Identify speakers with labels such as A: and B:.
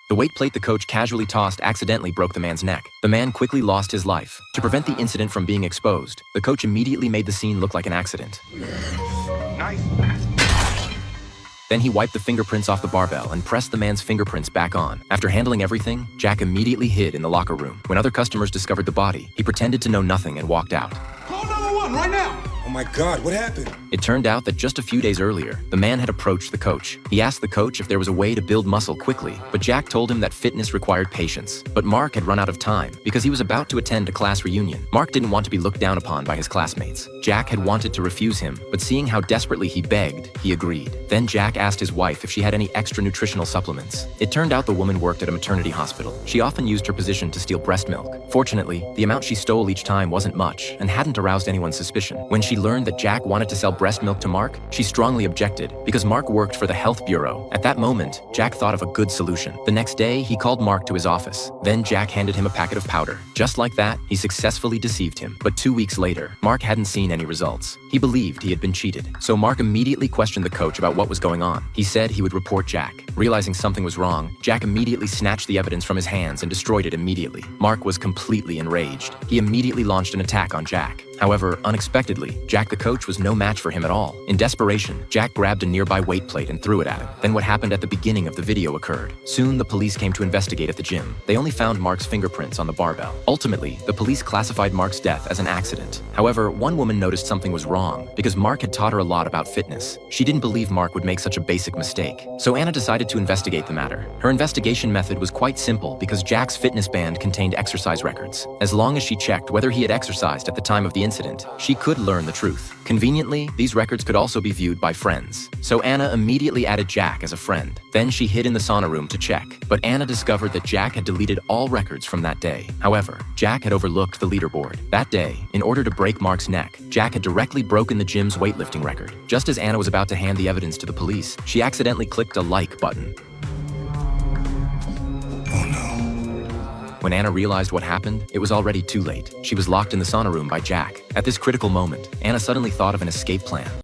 A: The weight plate the coach casually tossed accidentally broke the man's neck. The man quickly lost his life. To prevent the incident from being exposed, the coach immediately made the scene look like an accident.
B: Nice.
A: Then he wiped the fingerprints off the barbell and pressed the man's fingerprints back on. After handling everything, Jack immediately hid in the locker room. When other customers discovered the body, he pretended to know nothing and walked out.
B: Call 911 right now.
C: Oh my God, what happened?
A: It turned out that just a few days earlier, the man had approached the coach. He asked the coach if there was a way to build muscle quickly, but Jack told him that fitness required patience. But Mark had run out of time because he was about to attend a class reunion. Mark didn't want to be looked down upon by his classmates. Jack had wanted to refuse him, but seeing how desperately he begged, he agreed. Then Jack asked his wife if she had any extra nutritional supplements. It turned out the woman worked at a maternity hospital. She often used her position to steal breast milk. Fortunately, the amount she stole each time wasn't much and hadn't aroused anyone's suspicion. When she learned that Jack wanted to sell breast milk to Mark, she strongly objected because Mark worked for the Health Bureau. At that moment, Jack thought of a good solution. The next day, he called Mark to his office. Then Jack handed him a packet of powder. Just like that, he successfully deceived him. But 2 weeks later, Mark hadn't seen any results. He believed he had been cheated. So Mark immediately questioned the coach about what was going on. He said he would report Jack. Realizing something was wrong, Jack immediately snatched the evidence from his hands and destroyed it immediately. Mark was completely enraged. He immediately launched an attack on Jack. However, unexpectedly, Jack the coach was no match for him at all. In desperation, Jack grabbed a nearby weight plate and threw it at him. Then what happened at the beginning of the video occurred. Soon, the police came to investigate at the gym. They only found Mark's fingerprints on the barbell. Ultimately, the police classified Mark's death as an accident. However, one woman noticed something was wrong because Mark had taught her a lot about fitness. She didn't believe Mark would make such a basic mistake. So Anna decided to investigate the matter. Her investigation method was quite simple because Jack's fitness band contained exercise records. As long as she checked whether he had exercised at the time of the incident, she could learn the truth. Conveniently, these records could also be viewed by friends. So Anna immediately added Jack as a friend. Then she hid in the sauna room to check. But Anna discovered that Jack had deleted all records from that day. However, Jack had overlooked the leaderboard. That day, in order to break Mark's neck, Jack had directly broken the gym's weightlifting record. Just as Anna was about to hand the evidence to the police, she accidentally clicked a like button.
C: Oh no.
A: When Anna realized what happened, it was already too late. She was locked in the sauna room by Jack. At this critical moment, Anna suddenly thought of an escape plan.